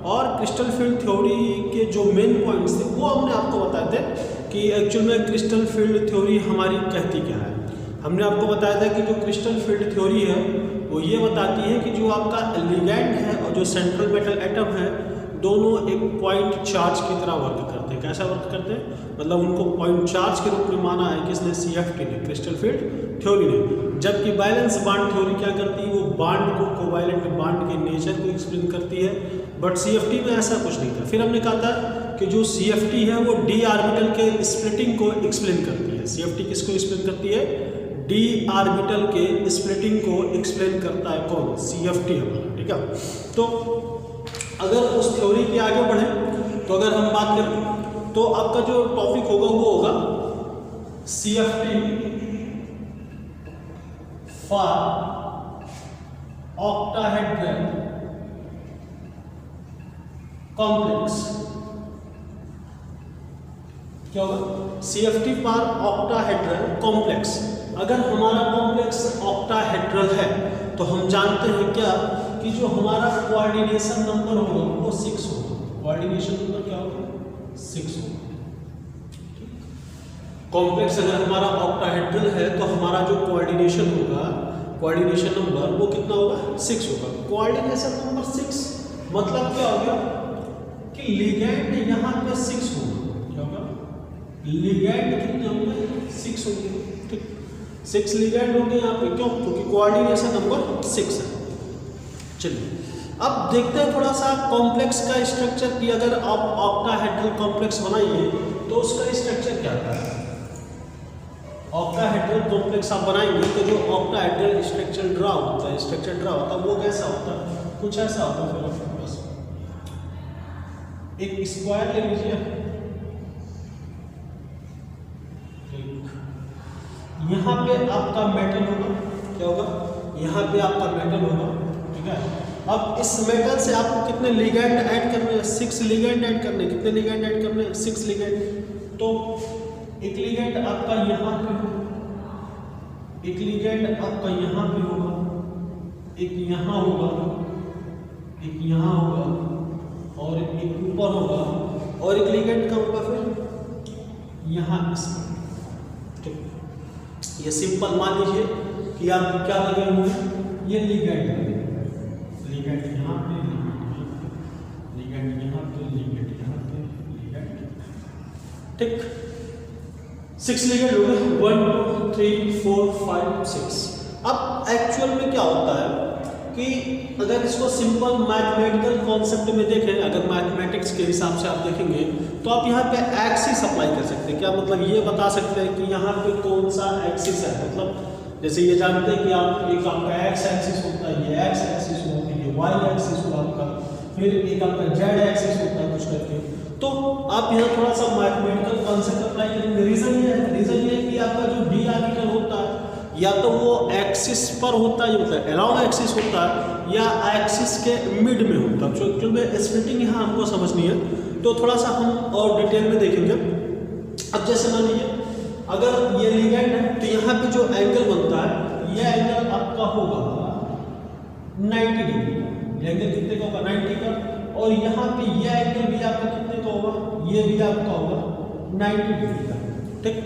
और crystal field theory के जो मेन पॉइंट्स थे वो हमने आपको बताए थे कि एक्चुअल में क्रिस्टल फील्ड थ्योरी हमारी कहती क्या है। हमने आपको बताया था कि जो क्रिस्टल फील्ड थ्योरी है वो ये बताती है कि जो आपका लिगैंड है और जो सेंट्रल मेटल एटम है दोनों एक पॉइंट चार्ज की तरह वर्क करते हैं। कैसा वर्क करते हैं, मतलब उनको पॉइंट चार्ज के रूप में माना है किसने, CFT ने, क्रिस्टल फील्ड थ्योरी ने। जबकि बैलेंस बांड थ्योरी क्या करती है, वो बांड को, कोवैलेंट बांड के नेचर को एक्सप्लेन करती है, बट CFT में ऐसा कुछ नहीं था। फिर हमने कहा था कि जो CFT है वो d ऑर्बिटल के स्प्लिटिंग को एक्सप्लेन करती है। CFT किसको एक्सप्लेन करती है, d ऑर्बिटल के स्प्लिटिंग को एक्सप्लेन करता है कौन, CFT हमारा, ठीक है। तो अगर उस थ्योरी के आगे बढ़े तो अगर हम बात करें तो आपका जो टॉपिक होगा वो होगा CFT फॉर ऑक्टाहेड्रल कॉम्प्लेक्स। क्या होगा, CFT फॉर ऑक्टाहेड्रल कॉम्प्लेक्स। अगर हमारा कॉम्प्लेक्स ऑक्टाहेड्रल है तो हम जानते हैं क्या कि जो हमारा कोऑर्डिनेशन नंबर होगा वो 6 होगा। कोऑर्डिनेशन नंबर क्या होगा, 6 होगा। कॉम्प्लेक्स अगर हमारा ऑक्टाहेड्रल है तो हमारा जो कोऑर्डिनेशन होगा, कोऑर्डिनेशन नंबर वो कितना होगा, 6 होगा। कोऑर्डिनेशन नंबर 6 मतलब क्या होगा कि लिगैंड यहाँ पे 6 होगा। क्या होगा, लिगैंड कितने होंगे, 6 होंगे, ठीक। 6 लिगैंड होंगे यहाँ पे, क्यों, क्योंकि कोऑर्डिनेशन नंबर 6 है। चलिए अब देखते हैं थोड़ा सा कॉम्प्लेक्स का स्ट्रक्चर कि अगर आप ऑक्टाहेड्रल कॉम्प्लेक्स बनाइए तो उसका स्ट्रक्चर क्या होता है। ऑक्टाहेड्रल कॉम्प्लेक्स आप बनाएंगे तो जो ऑक्टाहेड्रल स्ट्रक्चर ड्रा होता है, वो कैसा होता है, कुछ ऐसा होता है। फिर आपके पास एक स्क्वायर ले लीजिए, यहाँ पे आपका मेटल होगा। क्या होगा, यहाँ पे आपका मेटल होगा, ठीक है। अब इस मेटल से आपको कितने लिगैंड ऐड करने हैं, 6 लिगैंड ऐड करने। कितने लिगैंड ऐड करने हैं, 6 लिगैंड। तो एक लिगैंड आपका यहाँ पे होगा, एक लिगैंड आपका यहाँ पे होगा, एक यहाँ होगा, एक यहाँ होगा और एक ऊपर होगा, और एक लिगैंड का होगा फिर यहाँ इसमें, ठीक। ये सिंपल मान लीजिए कि आप क्या लगे हुए, ये लिगैंड लगे, लिगैंड यहाँ पे, लिगैंड यहाँ पे, लिगैंड यहाँ पे, लिगैंड, ठीक। 6 लिगैंड हो गए, 1 2 3 4 5 6। अब एक्चुअल में क्या होता है कि अगर इसको सिंपल मैथमेटिकल कॉन्सेप्ट में देखें, अगर मैथमेटिक्स के हिसाब से आप देखेंगे तो आप यहाँ पे एक्सिस अप्लाई कर सकते हैं। क्या मतलब, ये बता सकते हैं कि यहाँ पे कौन सा एक्सिस है। मतलब जैसे ये जानते हैं कि आप एक आपका एक्स एक्सिस होता है, ये एक्स एक्सिस हुआ, ये वाई एक्सिस हुआ आपका, फिर एक आपका जेड एक्सिस होता है कुछ करके। तो आप यहाँ थोड़ा सा मैथमेटिकल कॉन्सेप्ट अप्लाई करेंगे। रीजन ये है कि आपका जो डी ऑर्बिटल होता है या तो वो एक्सिस पर होता है, मतलब अराउंड एक्सिस होता है, या एक्सिस के मिड में होता है। जो क्योंकि स्प्लिटिंग यहाँ हमको समझनी है तो थोड़ा सा हम और डिटेल में देखेंगे। अब जैसे मान लीजिए अगर ये लिगैंड है तो यहाँ पे जो एंगल बनता है ये एंगल आपका होगा 90 डिग्री का। एंगल कितने का होगा, 90 का। और यहाँ पे ये एंगल भी आपका कितने का होगा, ये भी आपका होगा 90 डिग्री का, ठीक।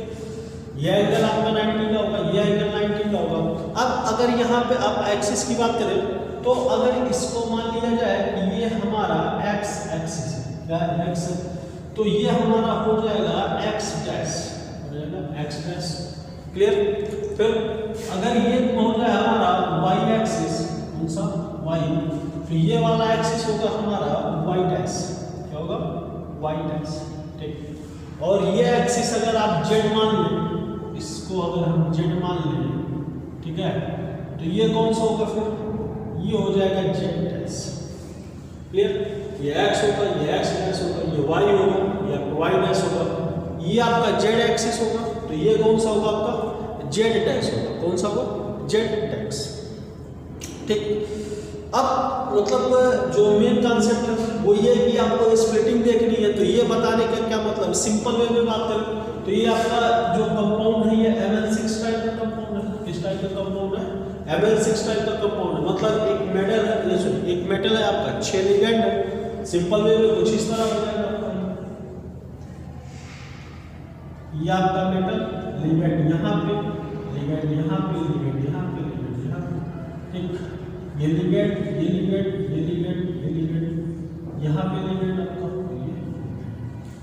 ये एंगल आपका 90 का होगा, ये एंगल 90 का होगा। अब अगर यहाँ पे आप एक्सिस की बात करें तो अगर इसको मान लिया जाए कि ये हमारा एक्स एक्सिस है, एक्स, तो ये हमारा हो जाएगा एक्स डैश, हो जाएगा एक्स डैश, क्लियर। फिर अगर ये हो जाए हमारा वाई एक्सिस, कौन सा, वाई, तो ये वाला एक्सिस होगा हमारा वाई डैश। क्या होगा, वाई डैश, ठीक। और ये एक्सिस अगर आप जेड मान लें, इसको अगर हम जेड मान लें, ठीक है, तो ये कौन सा होगा, फिर ये हो जाएगा जेड डैश, क्लियर। ये एक्स होगा, ये एक्स डैश होगा, ये वाई होगा, ये वाई डैश होगा, ये आपका जेड एक्सिस होगा, तो ये कौन सा होगा आपका जेड डैश होगा। कौन सा होगा, जेड डैश, ठीक। अब मतलब जो मेन कॉन्सेप्ट है वो ये कि आपको स्प्लिटिंग देखनी है, तो ये बताने का क्या मतलब, सिंपल वे में बात करें तो ये आपका जो कंपाउंड है ये Mn6 टाइप का कंपाउंड है। किस टाइप का कंपाउंड है, Mn6 टाइप का कंपाउंड है। मतलब एक मेटल है, एक मेटल है आपका, 6 लिगैंड है, सिंपल वे में कुछ इस तरह हो जाएगा आपका, ये आपका मेटल लिगेंड यहाँ पे, लिगेंड यहाँ पे, लिगेंड यहाँ पे, लिगेंड यहाँ पे, ठीक। ये लिगेंड, ये लिगेंड, ये लिगेंड, ये लिगेंड, यहाँ पे लिगेंड आपका,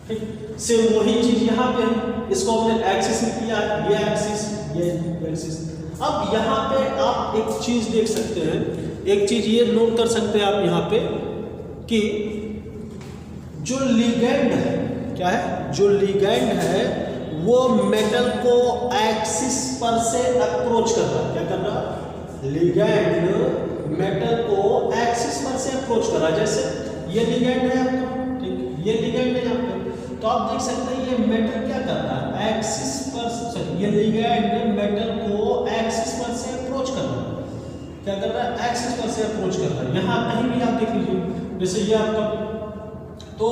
ठीक। सिर्फ वही चीज यहाँ पे है, इसको हमने एक्सिस में किया, ये एक्सिस, ये एक्सिस। अब यहाँ पे आप एक चीज देख सकते हैं, एक चीज ये नोट कर सकते हैं आप यहाँ पे कि जो लिगेंड है, क्या है, जो लिगेंड है वो मेटल को एक्सिस पर से अप्रोच कर रहा है। क्या कर रहा है? लिगेंड मेटल को एक्सिस पर से अप्रोच कर रहा है। जैसे ये लिगेंड है आपका, ठीक, ये लिगेंड है यहाँ पे, तो आप देख सकते हैं ये मेटल क्या कर रहा है, एक्सिस पर, सॉरी, ये लिगेंड मेटल को एक्सिस पर से अप्रोच कर रहा है। क्या कर रहा है? एक्सिस पर से अप्रोच कर रहा है। यहाँ कहीं भी आप देख लीजिए, जैसे ये आपका, तो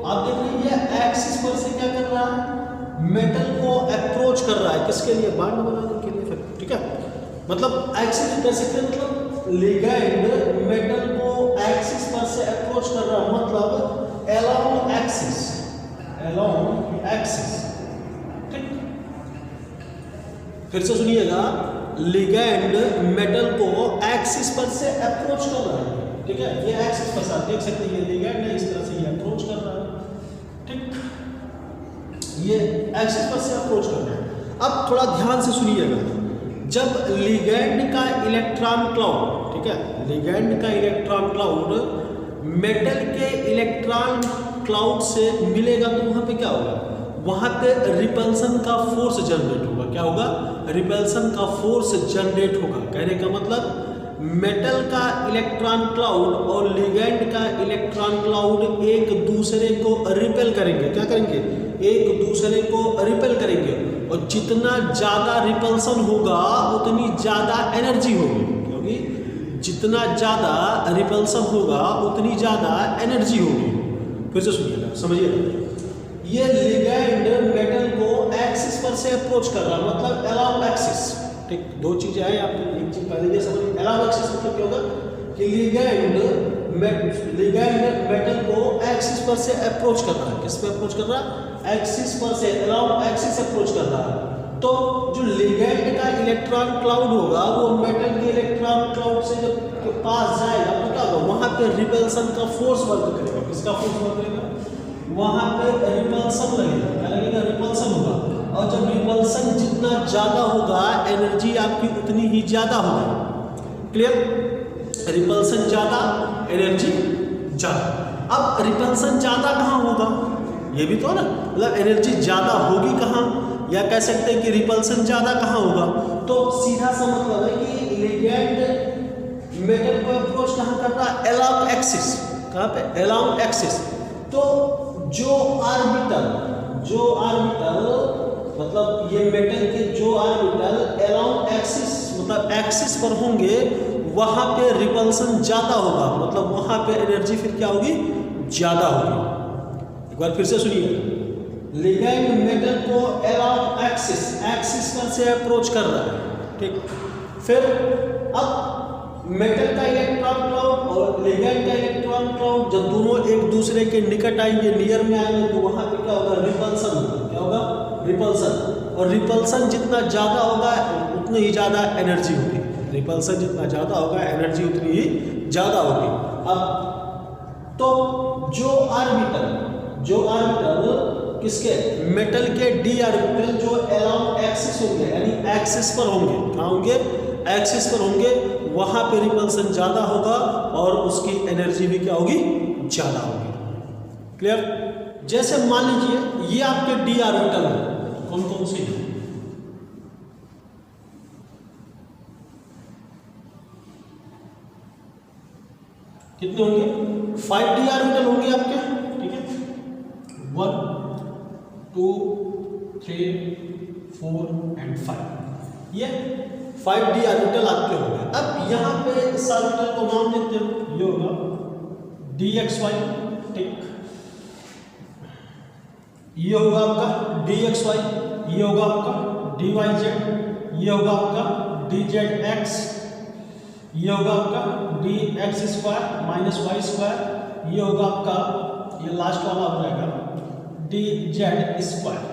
आप देख लीजिए एक्सिस पर से क्या कर रहा है, मेटल को अप्रोच कर रहा है, किसके लिए? बॉन्ड बनाने के लिए, फिर ठीक है। मतलब एक्सिस कर सकते हैं, मतलब लिगेंड मेटल को एक्सिस पर से अप्रोच कर रहा है, मतलब अलोंग एक्सिस, अलोंग एक्सिस, ठीक। फिर से सुनिएगा, लिगेंड मेटल को एक्सिस पर से अप्रोच कर रहा है, ठीक है। ये एक्सिस पर आप देख सकते हैं, ये लिगेंड है, इस तरह से ये अप्रोच कर रहा है, ठीक, ये एक्सिस पर से अप्रोच कर रहा है। अब थोड़ा ध्यान से सुनिएगा, जब लिगेंड का इलेक्ट्रॉन क्लाउड, ठीक है, लिगेंड का इलेक्ट्रॉन क्लाउड मेटल के इलेक्ट्रॉन क्लाउड से मिलेगा, तो वहां पे क्या होगा? वहां पे रिपल्सन का फोर्स जनरेट होगा। क्या होगा? रिपल्सन का फोर्स जनरेट होगा। कहने का मतलब मेटल का इलेक्ट्रॉन क्लाउड और लिगेंड का इलेक्ट्रॉन क्लाउड एक दूसरे को रिपेल करेंगे। क्या करेंगे? एक दूसरे को रिपेल करेंगे, और जितना ज़्यादा रिपल्सन होगा उतनी ज़्यादा एनर्जी होगी, क्योंकि जितना ज़्यादा रिपल्सन होगा उतनी ज़्यादा एनर्जी होगी। फिर से सुनिएगा, समझिएगा, ये लिगेंड मेटल को एक्सिस पर से अप्रोच कर रहा है, मतलब अलोंग एक्सिस, ठीक। दो चीजें हैं यहाँ पे, एक चीज पहले ये समझिए, अलोंग एक्सिस मतलब क्या होगा कि लिगेंड मेटल को एक्सिस पर से अप्रोच कर रहा है। किस पे अप्रोच कर रहा है? एक्सिस पर से, अलोंग एक्सिस अप्रोच कर रहा है। तो जो लिगेंड का इलेक्ट्रॉन क्लाउड होगा वो मेटल के इलेक्ट्रॉन क्लाउड से जब के पास जाएगा तो क्या होगा? वहां पे रिपल्सन का फोर्स वर्क करेगा। किसका फोर्स वर्क करेगा? वहां पे रिपल्सन लगेगा। क्या लगेगा? रिपल्सन होगा। और जब रिपल्सन जितना ज्यादा होगा एनर्जी आपकी उतनी ही ज्यादा होगी। क्लियर? रिपल्सन ज्यादा, एनर्जी ज्यादा। अब रिपल्सन ज्यादा कहाँ होगा? ये भी तो ना, मतलब एनर्जी ज्यादा होगी कहाँ, या कह सकते हैं कि रिपल्सन ज्यादा कहाँ होगा। तो सीधा सा मतलब है कि लिगेंड मेटल को अप्रोच कहाँ कर रहा है? Along axis. कहाँ पे? Along axis. तो जो ऑर्बिटल मतलब ये मेटल के जो ऑर्बिटल अलोंग एक्सिस मतलब एक्सिस पर होंगे वहां पे रिपल्सन ज्यादा होगा, मतलब वहां पे एनर्जी फिर क्या होगी? ज्यादा होगी। एक बार फिर से सुनिए, लिगेंड मेटल को अलोंग एक्सिस पर से अप्रोच कर रहा है, ठीक। फिर अब मेटल का इलेक्ट्रॉन क्लाउड और लिगेंड का इलेक्ट्रॉन क्लाउड जब दोनों एक दूसरे के निकट आएंगे, नियर में आएंगे, तो वहां पे क्या होगा? रिपल्सन होगा। क्या होगा? रिपल्सन। और रिपल्सन जितना ज्यादा होगा उतनी ही ज्यादा एनर्जी होगी। रिपल्सन जितना ज्यादा होगा एनर्जी उतनी ही ज्यादा होगी। अब तो जो ऑर्बिटल किसके? मेटल के डी ऑर्बिटल जो अलोंग एक्सिस होंगे, यानी एक्सिस पर होंगे। कहाँ होंगे? एक्सिस पर होंगे। वहां पे रिपल्सन ज्यादा होगा और उसकी एनर्जी भी क्या होगी? ज्यादा होगी। क्लियर? जैसे मान लीजिए ये आपके डी ऑर्बिटल है, कौन कौन से हैं? कितने होंगे? 5 डी ऑर्बिटल होंगे आपके, ठीक है। 1 2 3 4 एंड 5, ये 5 डी ऑर्बिटल आपके हो गए। अब यहाँ पे इस ऑर्बिटल को नाम देते हैं, ये होगा DXY, ठीक। ये होगा आपका DXY, ये होगा आपका DYZ, ये होगा आपका DZX, ये होगा आपका DX² - Y², ये होगा आपका, ये लास्ट वाला हो जाएगा डी जेड स्क्वायर,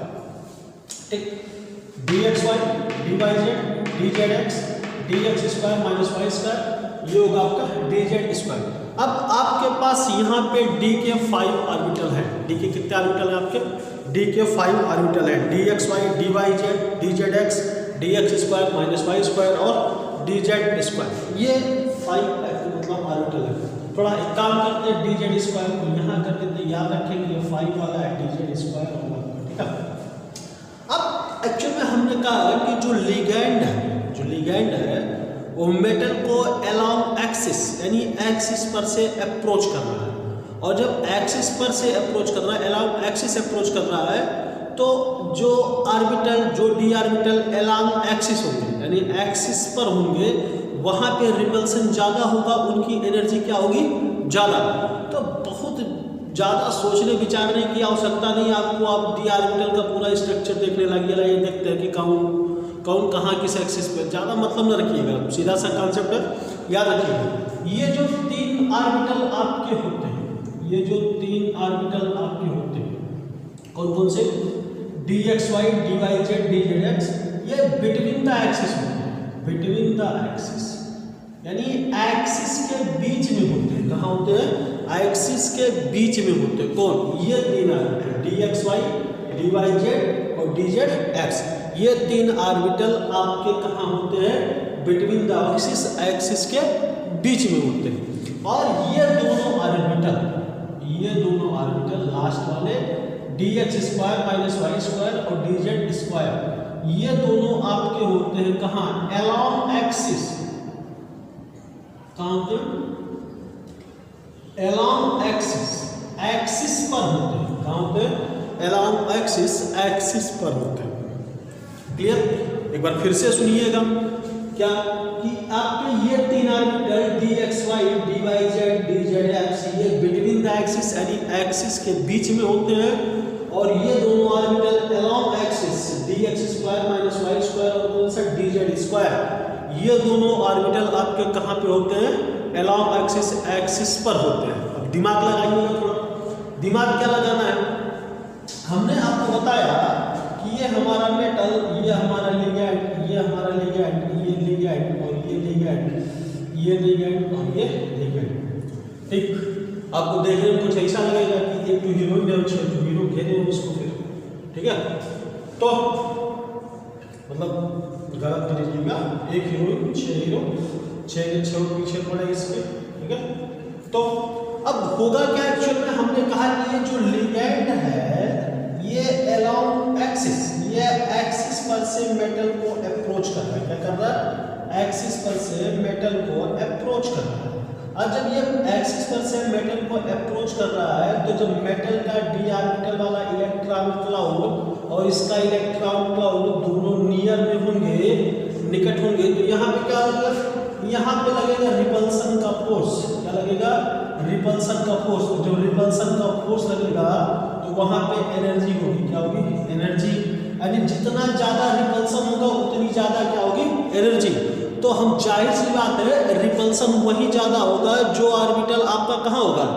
ठीक, D X Y D Y Z D Z X D X square minus Y square, ये होगा आपका डी जेड स्क्वायर। अब आपके पास यहाँ पे डी के 5 ऑर्बिटल है, डी के कितने ऑर्बिटल है आपके, डी के 5 ऑर्बिटल है, D X Y D Y Z D Z X D X square minus Y square और डी जेड स्क्वायर, ये 5 मतलब ऑर्बिटल है। थोड़ा एक काम करते हैं, डी जेड स्क्वायर को यहाँ कर देते, याद रखेंगे ये 5 वाला है, डी जेड स्क्वायर होगा, ठीक है। अब एक्चुअल में हमने कहा कि जो लिगैंड है वो मेटल को अलोंग एक्सिस यानी एक्सिस पर से अप्रोच कर रहा है, और जब एक्सिस पर से अप्रोच कर रहा है, अलोंग एक्सिस अप्रोच कर रहा है, तो जो ऑर्बिटल, जो डी ऑर्बिटल अलोंग एक्सिस होंगे यानी एक्सिस पर होंगे, वहाँ पे रिपल्सन ज़्यादा होगा, उनकी एनर्जी क्या होगी, ज़्यादा। तो बहुत ज़्यादा सोचने विचारने की आवश्यकता नहीं आपको, आप डी ऑर्बिटल का पूरा स्ट्रक्चर देखने लगिएगा, ये देखते हैं कि कौन कहाँ किस एक्सिस पे, ज़्यादा मतलब न रखिएगा, सीधा सा कॉन्सेप्ट है, याद रखिएगा। ये जो 3 ऑर्बिटल आपके होते हैं, ये जो 3 ऑर्बिटल आपके होते हैं, कौन कौन से, D X Y D Y Z D Z X, ये बिटवीन द एक्सिस होते हैं, बिटवीन द एक्सिस यानी एक्सिस के बीच में होते हैं। कहाँ होते हैं, एक्सिस के बीच में होते हैं। कौन, ये 3 orbital, D X Y D Y Z और डी जेड एक्स, ये 3 ऑर्बिटल आपके कहाँ होते हैं, बिटवीन द एक्सिस, एक्सिस के बीच में होते हैं। और ये दोनों ऑर्बिटल लास्ट वाले D X square minus Y square और डी जेड स्क्वायर, ये दोनों आपके होते हैं कहाँ, अलोंग एक्सिस, कहाँ होते हैं, अलोंग एक्सिस, एक्सिस पर होते हैं, कहाँ होते हैं, अलोंग एक्सिस, एक्सिस पर होते हैं। क्लियर, एक बार फिर से सुनिएगा, क्या कि आपके ये 3 orbital D X Y D Y Z D Z X, ये बिटवीन द एक्सिस यानी एक्सिस के बीच में होते हैं, और ये दोनों orbital along axis, D X square minus Y square और कौन सा, डी जेड स्क्वायर, ये दोनों ऑर्बिटल आपके कहाँ पे होते हैं, अलोंग एक्सिस, एक्सिस पर होते हैं। अब दिमाग लगाइए थोड़ा, दिमाग क्या लगाना है, हमने आपको बताया कि ये हमारा मेटल, ये हमारा लिगैंड, ये हमारा लिगैंड, ये लिगैंड और ये लिगैंड, ये लिगैंड और ये लिगैंड, ठीक। आपको देखने में कुछ ऐसा लगेगा कि एक तो हीरोइन है, जो हीरो घेरे उसको फिर, ठीक है, तो मतलब गलत करिएगा, एक हीरोइन 6 हीरो, 6 के 6 पीछे पड़े इसके, ठीक है। तो अब होगा क्या, एक्चुअल में हमने कहा कि ये जो लिगैंड है ये अलोंग एक्सिस, ये एक्सिस पर से मेटल को अप्रोच कर रहा है, क्या कर रहा है, एक्सिस पर से मेटल को अप्रोच कर रहा है। और जब ये एक्सिस पर से मेटल को अप्रोच कर रहा है, तो जब मेटल का डी ऑर्बिटल वाला इलेक्ट्रॉन क्लाउड और इसका इलेक्ट्रॉन क्लाउड दोनों नियर में होंगे, निकट होंगे, तो यहाँ पे क्या होगा, यहाँ पे लगेगा रिपल्सन का फोर्स, क्या लगेगा, रिपल्सन का फोर्स। जब रिपल्सन का फोर्स लगेगा तो वहाँ पे एनर्जी होगी, क्या होगी, एनर्जी, यानी जितना ज़्यादा रिपल्सन होगा उतनी ज़्यादा क्या होगी, एनर्जी। तो हम जाहिर सी बात है रिपल्सन वही ज़्यादा होगा जो ऑर्बिटल आपका कहाँ होगा,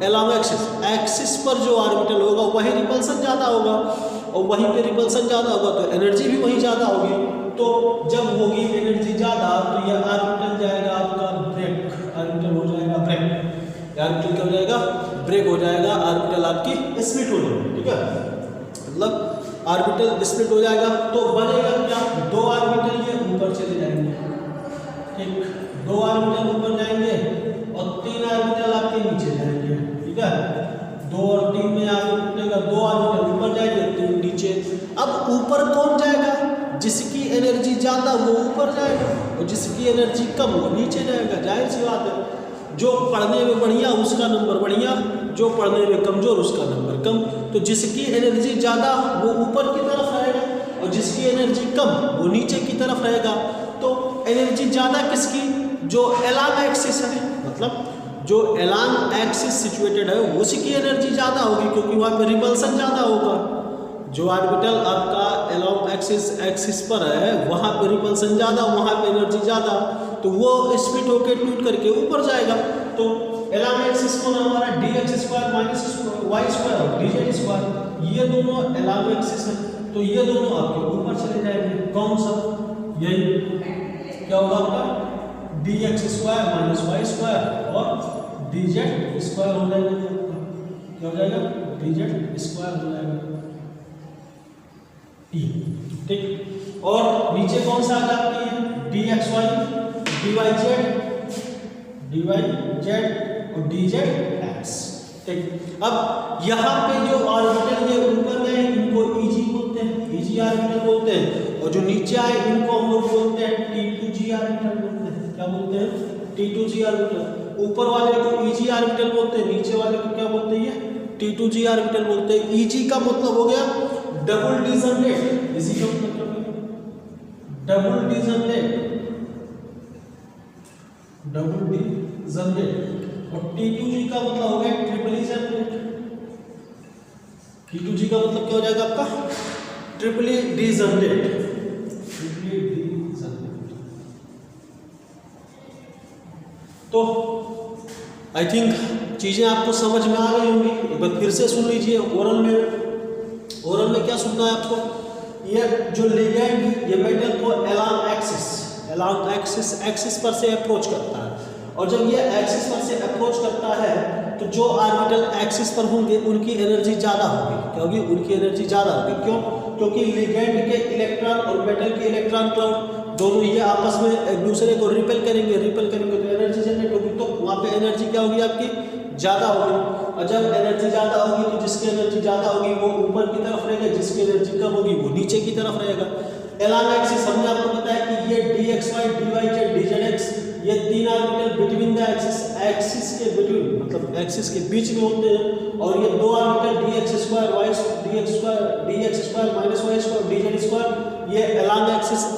अलोंग एक्सिस, एक्सिस पर जो ऑर्बिटल होगा वही रिपल्सन ज़्यादा होगा, और वहीं पे रिपल्सन ज़्यादा होगा तो एनर्जी भी वही ज़्यादा होगी। तो जब होगी एनर्जी ज़्यादा तो यह ऑर्बिटल जाएगा आपका ब्रेक, ऑर्बिटल हो जाएगा ब्रेक, ऑर्बिटल क्या हो जाएगा, ब्रेक हो जाएगा, ऑर्बिटल आपकी स्प्लिट हो जाएगी, ठीक है, मतलब ऑर्बिटल स्प्लिट हो जाएगा। तो बनेगा क्या, 2 ऑर्बिटल ये ऊपर चले जाएंगे, ठीक, 2 ऑर्बिटल ऊपर जाएंगे और 3 ऑर्बिटल आपके नीचे जाएंगे, ठीक है, 2 और 3 में आगे टूटेगा, 2 ऑर्बिटल ऊपर जाएंगे, 3 नीचे। अब ऊपर कौन जाएगा, जिसकी एनर्जी ज़्यादा वो ऊपर जाएगा और जिसकी एनर्जी कम वो नीचे जाएगा, जाहिर सी बात है। जो पढ़ने में बढ़िया उसका नंबर बढ़िया, जो पढ़ने में कमज़ोर उसका नंबर कम। तो जिसकी एनर्जी ज़्यादा वो ऊपर की तरफ रहेगा और जिसकी एनर्जी कम वो नीचे की तरफ रहेगा। तो एनर्जी ज़्यादा किसकी, जो अलोंग एक्सिस है, मतलब जो अलोंग एक्सिस सिचुएटेड है उसकी एनर्जी ज़्यादा होगी, क्योंकि वहाँ पे रिपल्सन ज़्यादा होगा। जो ऑर्बिटल आपका अलोंग एक्सिस पर है वहाँ पे रिपल्सन ज़्यादा, वहाँ पे एनर्जी ज़्यादा, तो वो स्प्लिट होकर टूट करके ऊपर जाएगा। तो एलॉन्ग एक्सिस कौन है हमारा, dx² माइनस y² और dz², ये दोनों एलॉन्ग एक्सिस है, तो ये दोनों आपके ऊपर चले जाएंगे। कौन सा, यही क्या होगा आपका dx² माइनस y² और dz² हो जाएगा, क्या हो जाएगा dz² हो जाएगा t, ठीक। और नीचे कौन सा आ जाती है, dxy dyz और dz(x), ठीक। अब यहाँ पे जो ऑर्बिटल ये ऊपर गए इनको Eg बोलते हैं, Eg ऑर्बिटल बोलते हैं, और जो नीचे आए इनको हम लोग बोलते हैं T2g ऑर्बिटल बोलते हैं। क्या बोलते हैं, T2g ऑर्बिटल। ऊपर वाले को Eg ऑर्बिटल बोलते हैं, नीचे वाले को क्या बोलते हैं, T2g ऑर्बिटल बोलते हैं। Eg का मतलब हो गया डबल डिजनरेट, इसी का मतलब डबल डिजनरेट, और T2g का मतलब हो गया ट्रिपली जनरेट। T2g का मतलब क्या हो जाएगा आपका, ट्रिपली डिजनरेट, ट्रिपली डिजनरेट। तो आई थिंक चीजें आपको समझ में आ गई होंगी, एक बार फिर से सुन लीजिए। ओरल में क्या सुनना है आपको, ये जो लिगेंड ये मेटल को एलॉन्ग एक्सिस पर से अप्रोच करता है, और जब ये एक्सिस पर से अप्रोच करता है तो जो ऑर्बिटल एक्सिस पर होंगे उनकी एनर्जी ज़्यादा होगी। क्या होगी, उनकी एनर्जी ज़्यादा होगी। क्यों, क्योंकि लिगेंड के इलेक्ट्रॉन और मेटल के इलेक्ट्रॉन क्लाउड दोनों ये आपस में एक दूसरे को रिपेल करेंगे तो एनर्जी जनरेट होगी, तो वहाँ पे एनर्जी क्या होगी आपकी, ज़्यादा होगी। और जब एनर्जी ज़्यादा होगी तो जिसकी एनर्जी ज़्यादा होगी वो ऊपर की तरफ रहेगा, जिसकी एनर्जी कम होगी वो नीचे की तरफ रहेगा। एलॉन्ग एक्सिस हमने आपको बताया कि ये dxy dyz dzx ये तीन ऑर्बिटल बिटवीन द एक्सिस के बिटवीन मतलब एक्सिस के बीच में होते हैं, और ये दो orbital dx² minus y² dz² ये एलॉन्ग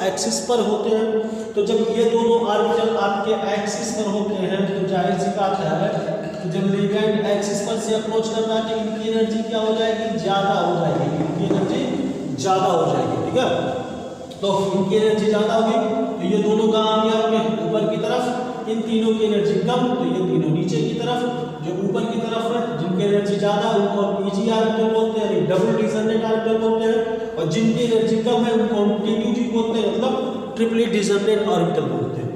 एक्सिस पर होते हैं। तो जब ये दोनों ऑर्बिटल आपके एक्सिस पर होते हैं तो जाहिर सी बात है तो जब लिगेंड एक्सिस पर से अप्रोच करता है तो इनकी एनर्जी क्या हो जाएगी, ज़्यादा हो जाएगी, इनकी एनर्जी ज़्यादा हो जाएगी, ठीक है। तो इनकी एनर्जी ज़्यादा होगी तो ये दोनों कहाँ होंगे आपके ऊपर की तरफ, इन तीनों की एनर्जी कम तो ये तीनों नीचे की तरफ। जो ऊपर की तरफ है जिनकी एनर्जी ज़्यादा उनको हम Eg ऑर्बिटल बोलते हैं, डबल डिजनरेट ऑर्बिटल बोलते हैं, और जिनकी एनर्जी कम है उनको हम T2g बोलते हैं, मतलब ट्रिपली डिजनरेट ऑर्बिटल बोलते हैं।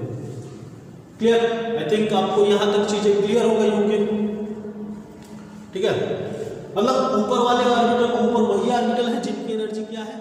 क्लियर, आई थिंक आपको यहाँ तक चीज़ें क्लियर हो गई होंगी, ठीक है। मतलब ऊपर वाले ऑर्बिटल ऊपर वही ऑर्बिटल है जिनकी एनर्जी क्या है,